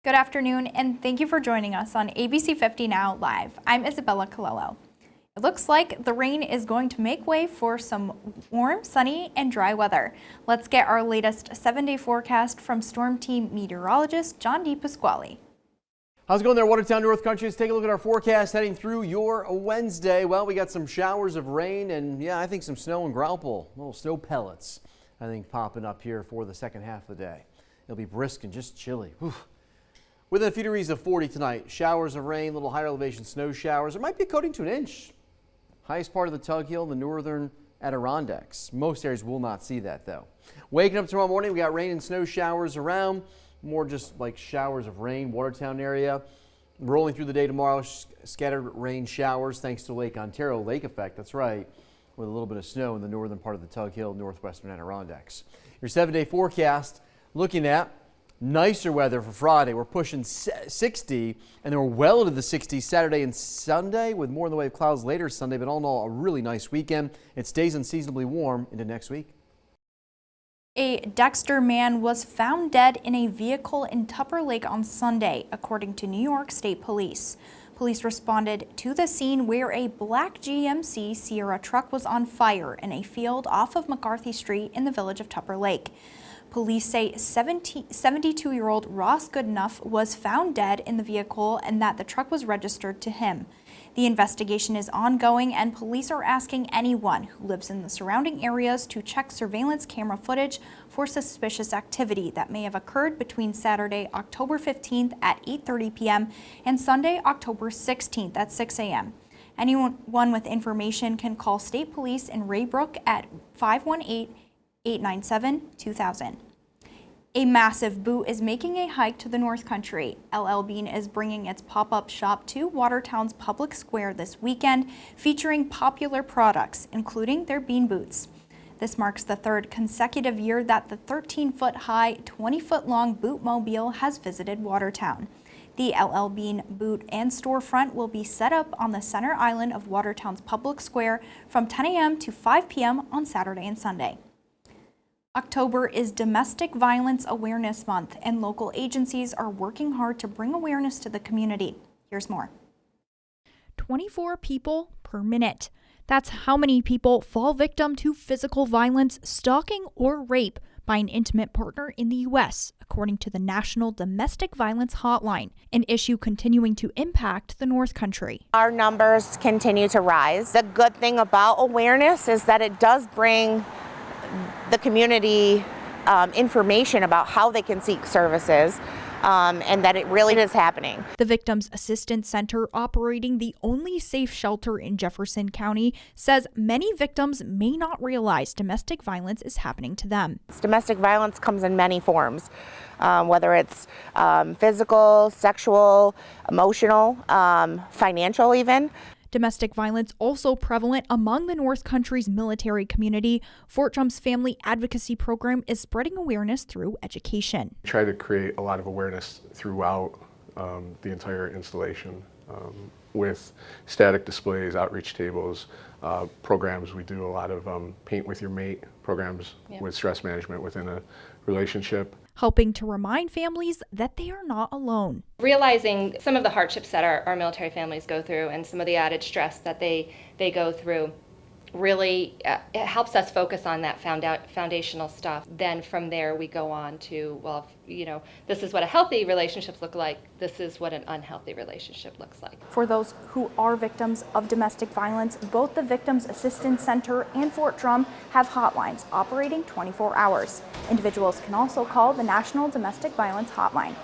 Good afternoon, and thank you for joining us on ABC50 Now Live. I'm Isabella Colello. It looks like the rain is going to make way for some warm, sunny, and dry weather. Let's get our latest 7-day forecast from Storm Team meteorologist John DePasquale. How's it going there, Watertown North Country? Let's take a look at our forecast heading through your Wednesday. Well, we got some showers of rain and, yeah, I think some snow and graupel, little snow pellets, I think, popping up here for the second half of the day. It'll be brisk and just chilly. Whew. Within a few degrees of 40 tonight, showers of rain, little higher elevation snow showers. There might be a coating to an inch. Highest part of the Tug Hill, the northern Adirondacks. Most areas will not see that though. Waking up tomorrow morning, we got rain and snow showers around. More just like showers of rain, Watertown area. Rolling through the day tomorrow, scattered rain showers thanks to Lake Ontario lake effect. That's right, with a little bit of snow in the northern part of the Tug Hill, northwestern Adirondacks. Your 7-day forecast looking at nicer weather for Friday. We're pushing 60, and then we're well into the 60s Saturday and Sunday with more in the way of clouds later Sunday, but all in all, a really nice weekend. It stays unseasonably warm into next week. A Dexter man was found dead in a vehicle in Tupper Lake on Sunday, according to New York State Police. Police responded to the scene where a black GMC Sierra truck was on fire in a field off of McCarthy Street in the village of Tupper Lake. Police say 72-year-old Ross Goodenough was found dead in the vehicle and that the truck was registered to him. The investigation is ongoing and police are asking anyone who lives in the surrounding areas to check surveillance camera footage for suspicious activity that may have occurred between Saturday, October 15th at 8:30 p.m. and Sunday, October 16th at 6 a.m. Anyone with information can call State Police in Raybrook at 518-897-2000. A massive boot is making a hike to the North Country. LL Bean is bringing its pop-up shop to Watertown's public square this weekend, featuring popular products, including their bean boots. This marks the third consecutive year that the 13-foot-high, 20-foot-long bootmobile has visited Watertown. The LL Bean boot and storefront will be set up on the center island of Watertown's public square from 10 a.m. to 5 p.m. on Saturday and Sunday. October is Domestic Violence Awareness Month, and local agencies are working hard to bring awareness to the community. Here's more. 24 people per minute. That's how many people fall victim to physical violence, stalking, or rape by an intimate partner in the U.S., according to the National Domestic Violence Hotline, an issue continuing to impact the North Country. Our numbers continue to rise. The good thing about awareness is that it does bring the community information about how they can seek services, and that it really is happening. The Victims Assistance Center, operating the only safe shelter in Jefferson County, says many victims may not realize domestic violence is happening to them. Domestic violence comes in many forms, whether it's physical, sexual, emotional, financial even. Domestic violence also prevalent among the North Country's military community. Fort Trump's Family Advocacy Program is spreading awareness through education. We try to create a lot of awareness throughout the entire installation with static displays, outreach tables, programs. We do a lot of paint with your mate programs with stress management within a relationship. Helping to remind families that they are not alone. Realizing some of the hardships that our military families go through and some of the added stress that they go through really it helps us focus on that foundational stuff. Then from there we go on to, well, this is what a healthy relationship looks like, this is what an unhealthy relationship looks like. For those who are victims of domestic violence, both the Victims Assistance Center and Fort Drum have hotlines operating 24 hours. Individuals can also call the National Domestic Violence Hotline.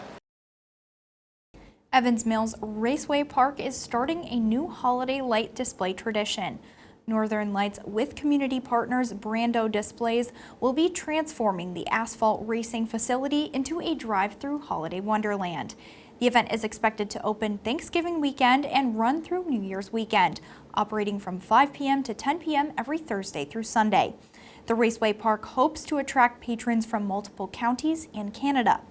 Evans Mills Raceway Park is starting a new holiday light display tradition. Northern Lights with community partners Brando Displays will be transforming the asphalt racing facility into a drive-through holiday wonderland. The event is expected to open Thanksgiving weekend and run through New Year's weekend, operating from 5 p.m. to 10 p.m. every Thursday through Sunday. The Raceway Park hopes to attract patrons from multiple counties and Canada.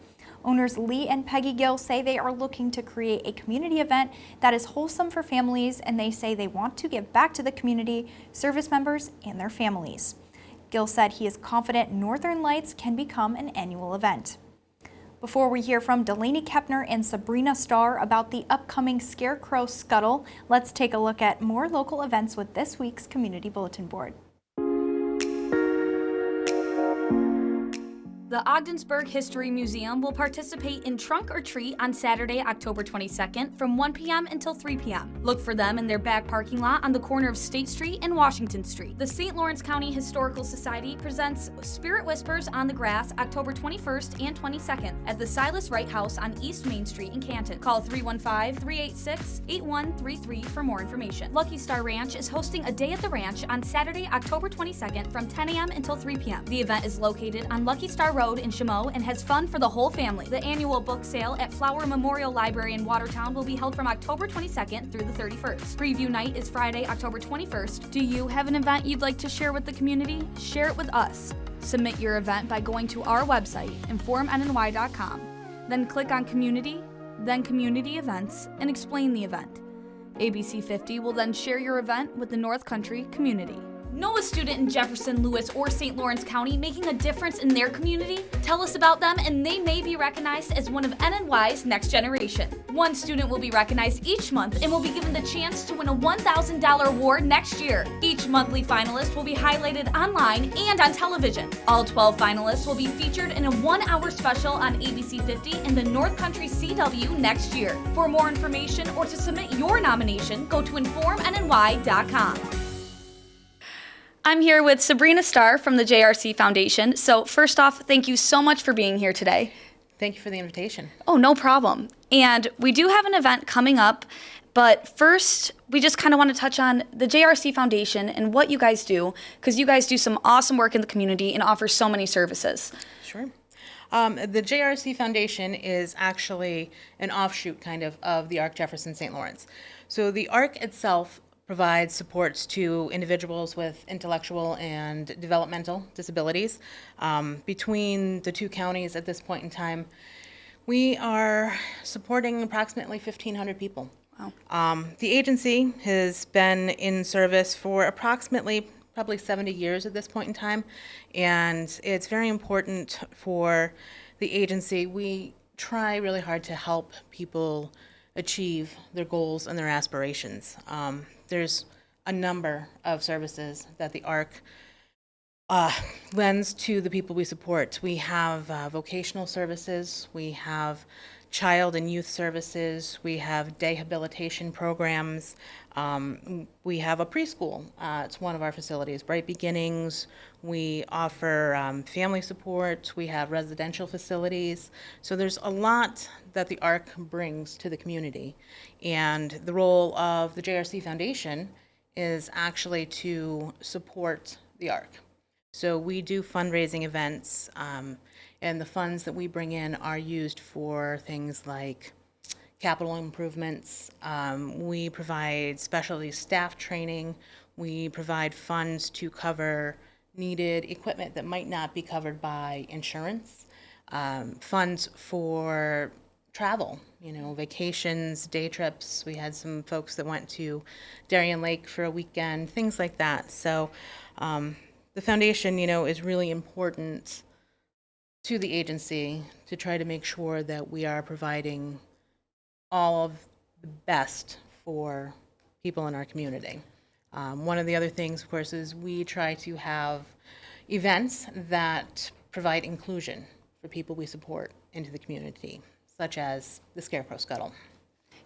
Owners Lee and Peggy Gill say they are looking to create a community event that is wholesome for families, and they say they want to give back to the community, service members, and their families. Gill said he is confident Northern Lights can become an annual event. Before we hear from Delaney, Keppner, and Sabrina Starr about the upcoming Scarecrow Scuttle, let's take a look at more local events with this week's Community Bulletin Board. The Ogdensburg History Museum will participate in Trunk or Treat on Saturday, October 22nd from 1 p.m. until 3 p.m. Look for them in their back parking lot on the corner of State Street and Washington Street. The St. Lawrence County Historical Society presents Spirit Whispers on the Grass October 21st and 22nd at the Silas Wright House on East Main Street in Canton. Call 315-386-8133 for more information. Lucky Star Ranch is hosting a day at the ranch on Saturday, October 22nd from 10 a.m. until 3 p.m. The event is located on Lucky Star Road in Chameau and has fun for the whole family. The annual book sale at Flower Memorial Library in Watertown will be held from October 22nd through the 31st. Preview night is Friday, October 21st. Do you have an event you'd like to share with the community? Share it with us. Submit your event by going to our website, informnny.com. Then click on Community, then Community Events, and explain the event. ABC50 will then share your event with the North Country community. Know a student in Jefferson, Lewis, or St. Lawrence County making a difference in their community? Tell us about them and they may be recognized as one of NNY's next generation. One student will be recognized each month and will be given the chance to win a $1,000 award next year. Each monthly finalist will be highlighted online and on television. All 12 finalists will be featured in a 1-hour special on ABC50 in the North Country CW next year. For more information or to submit your nomination, go to informnny.com. I'm here with Sabrina Starr from the JRC Foundation. So first off, thank you so much for being here today. Thank you for the invitation. Oh, no problem. And we do have an event coming up, but first we just kind of want to touch on the JRC Foundation and what you guys do, because you guys do some awesome work in the community and offer so many services. Sure. The JRC Foundation is actually an offshoot kind of the ARC Jefferson St. Lawrence. So the ARC itself provides supports to individuals with intellectual and developmental disabilities. Between the two counties at this point in time, we are supporting approximately 1,500 people. Wow. The agency has been in service for approximately probably 70 years at this point in time, and it's very important for the agency. We try really hard to help people achieve their goals and their aspirations. There's a number of services that the ARC lends to the people we support. We have vocational services, we have child and youth services, we have day habilitation programs, we have a preschool. It's one of our facilities, Bright Beginnings. We offer family support, we have residential facilities. So there's a lot that the ARC brings to the community. And the role of the JRC Foundation is actually to support the ARC. So we do fundraising events, and the funds that we bring in are used for things like capital improvements. We provide specialty staff training. We provide funds to cover needed equipment that might not be covered by insurance. Funds for travel, vacations, day trips. We had some folks that went to Darien Lake for a weekend, things like that. So the foundation, is really important to the agency to try to make sure that we are providing all of the best for people in our community. One of the other things, of course, is we try to have events that provide inclusion for people we support into the community, such as the Scarecrow Scuttle.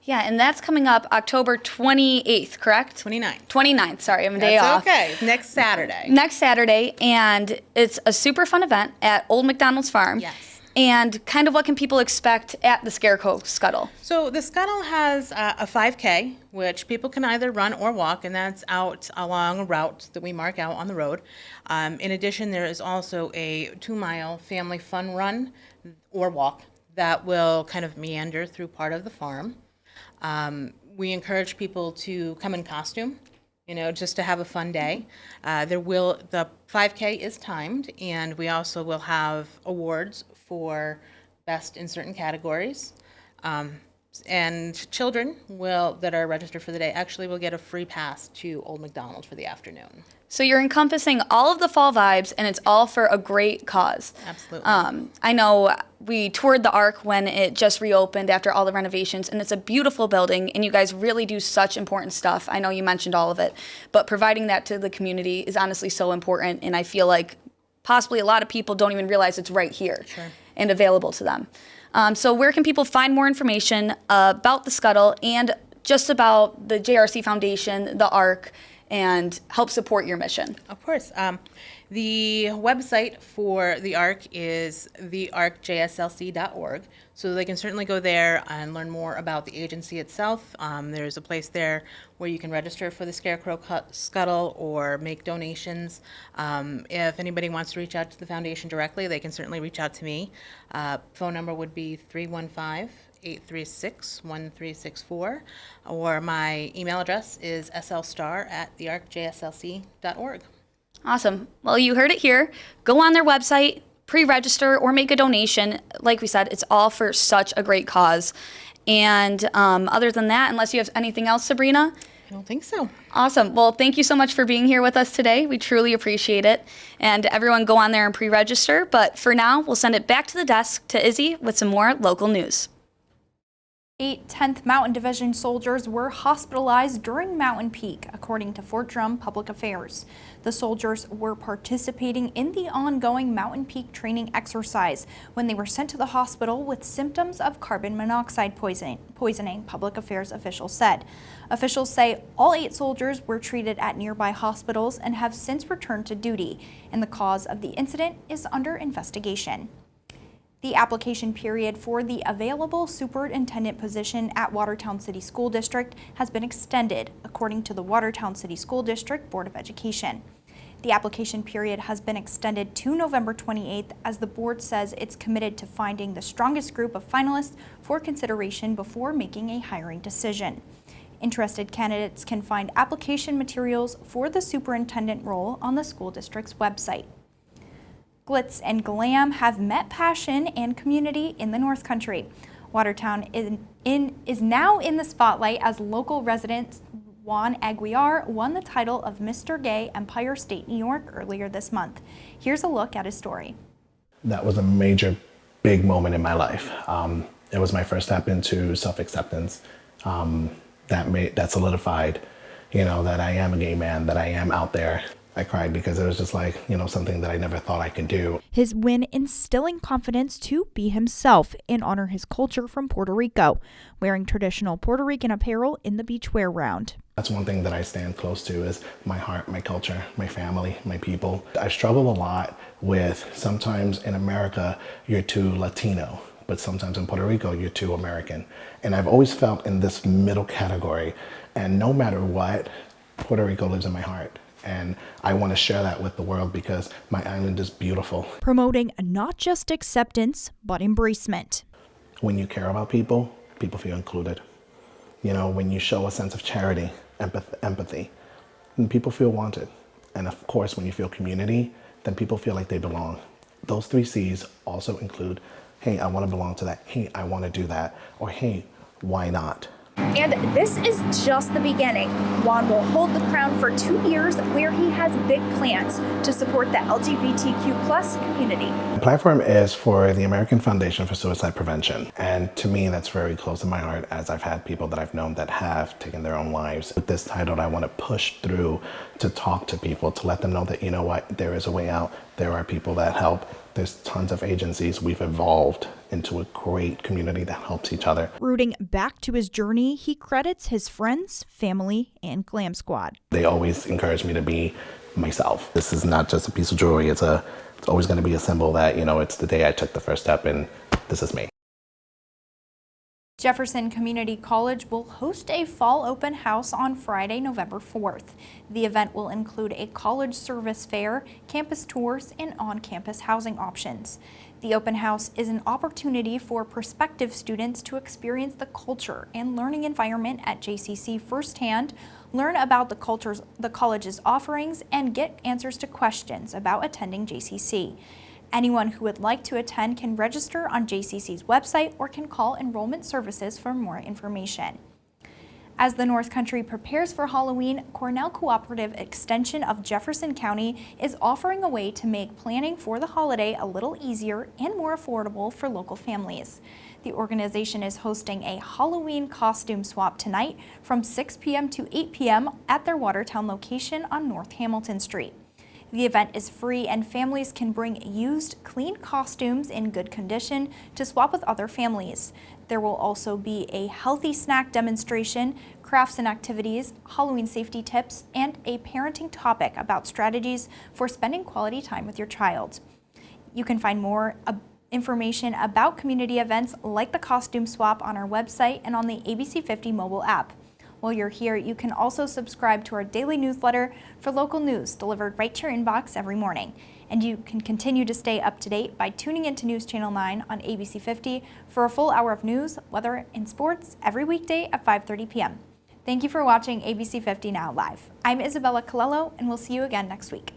Yeah, and that's coming up October 28th, correct? 29th. 29th, sorry, I'm a day off. That's okay. Next Saturday. Next Saturday, and it's a super fun event at Old McDonald's Farm. Yes. And kind of what can people expect at the Scarecrow Scuttle? So the Scuttle has a 5K, which people can either run or walk, and that's out along a route that we mark out on the road. In addition, there is also a 2-mile family fun run or walk that will kind of meander through part of the farm. We encourage people to come in costume, just to have a fun day. The 5K is timed, and we also will have awards for best in certain categories. And children that are registered for the day actually will get a free pass to Old McDonald for the afternoon. So you're encompassing all of the fall vibes, and it's all for a great cause. Absolutely. I know we toured the Ark when it just reopened after all the renovations, and it's a beautiful building, and you guys really do such important stuff. I know you mentioned all of it, but providing that to the community is honestly so important, and I feel like possibly a lot of people don't even realize it's right here and available to them. So where can people find more information about the Scuttle and just about the JRC Foundation, the Ark, and help support your mission? Of course. The website for the Ark is thearkjslc.org, so they can certainly go there and learn more about the agency itself. There's a place there where you can register for the Scarecrow Scuttle or make donations. If anybody wants to reach out to the foundation directly, they can certainly reach out to me. Phone number would be 315-836-1364, or my email address is slstar@thearkjslc.org. Awesome. Well, you heard it here. Go on their website, pre-register, or make a donation. Like we said, it's all for such a great cause. And other than that, unless you have anything else, Sabrina? I don't think so. Awesome. Well, thank you so much for being here with us today. We truly appreciate it. And everyone go on there and pre-register. But for now, we'll send it back to the desk to Izzy with some more local news. 8 10th Mountain Division soldiers were hospitalized during Mountain Peak, according to Fort Drum Public Affairs. The soldiers were participating in the ongoing Mountain Peak training exercise when they were sent to the hospital with symptoms of carbon monoxide poisoning, Public Affairs officials said. Officials say all 8 soldiers were treated at nearby hospitals and have since returned to duty, and the cause of the incident is under investigation. The application period for the available superintendent position at Watertown City School District has been extended, according to the Watertown City School District Board of Education. The application period has been extended to November 28th as the board says it's committed to finding the strongest group of finalists for consideration before making a hiring decision. Interested candidates can find application materials for the superintendent role on the school district's website. Glitz and glam have met passion and community in the North Country. Watertown is now in the spotlight as local resident Juan Aguiar won the title of Mr. Gay Empire State New York earlier this month. Here's a look at his story. That was a major, big moment in my life. It was my first step into self-acceptance. That solidified, that I am a gay man, that I am out there. I cried because it was just like, something that I never thought I could do. His win instilling confidence to be himself and honor his culture from Puerto Rico, wearing traditional Puerto Rican apparel in the beachwear round. That's one thing that I stand close to is my heart, my culture, my family, my people. I struggle a lot with sometimes in America, you're too Latino, but sometimes in Puerto Rico, you're too American. And I've always felt in this middle category. And no matter what, Puerto Rico lives in my heart. And I want to share that with the world because my island is beautiful. Promoting not just acceptance, but embracement. When you care about people, people feel included. When you show a sense of charity, empathy, then people feel wanted. And of course, when you feel community, then people feel like they belong. Those 3 C's also include, hey, I want to belong to that. Hey, I want to do that. Or hey, why not? And this is just the beginning. Juan will hold the crown for 2 years where he has big plans to support the LGBTQ+ community. The platform is for the American Foundation for Suicide Prevention. And to me, that's very close to my heart as I've had people that I've known that have taken their own lives. With this title, I want to push through to talk to people, to let them know that, there is a way out. There are people that help. There's tons of agencies. We've evolved into a great community that helps each other. Rooting back to his journey, he credits his friends, family, and Glam Squad. They always encourage me to be myself. This is not just a piece of jewelry. It's always going to be a symbol that, it's the day I took the first step and this is me. Jefferson Community College will host a fall open house on Friday, November 4th. The event will include a college service fair, campus tours, and on-campus housing options. The open house is an opportunity for prospective students to experience the culture and learning environment at JCC firsthand, learn about the college's offerings, and get answers to questions about attending JCC. Anyone who would like to attend can register on JCC's website or can call Enrollment Services for more information. As the North Country prepares for Halloween, Cornell Cooperative Extension of Jefferson County is offering a way to make planning for the holiday a little easier and more affordable for local families. The organization is hosting a Halloween costume swap tonight from 6 p.m. to 8 p.m. at their Watertown location on North Hamilton Street. The event is free and families can bring used, clean costumes in good condition to swap with other families. There will also be a healthy snack demonstration, crafts and activities, Halloween safety tips, and a parenting topic about strategies for spending quality time with your child. You can find more information about community events like the costume swap on our website and on the ABC50 mobile app. While you're here, you can also subscribe to our daily newsletter for local news delivered right to your inbox every morning. And you can continue to stay up to date by tuning into News Channel 9 on ABC50 for a full hour of news, weather, and sports every weekday at 5:30 p.m. Thank you for watching ABC50 Now Live. I'm Isabella Colello, and we'll see you again next week.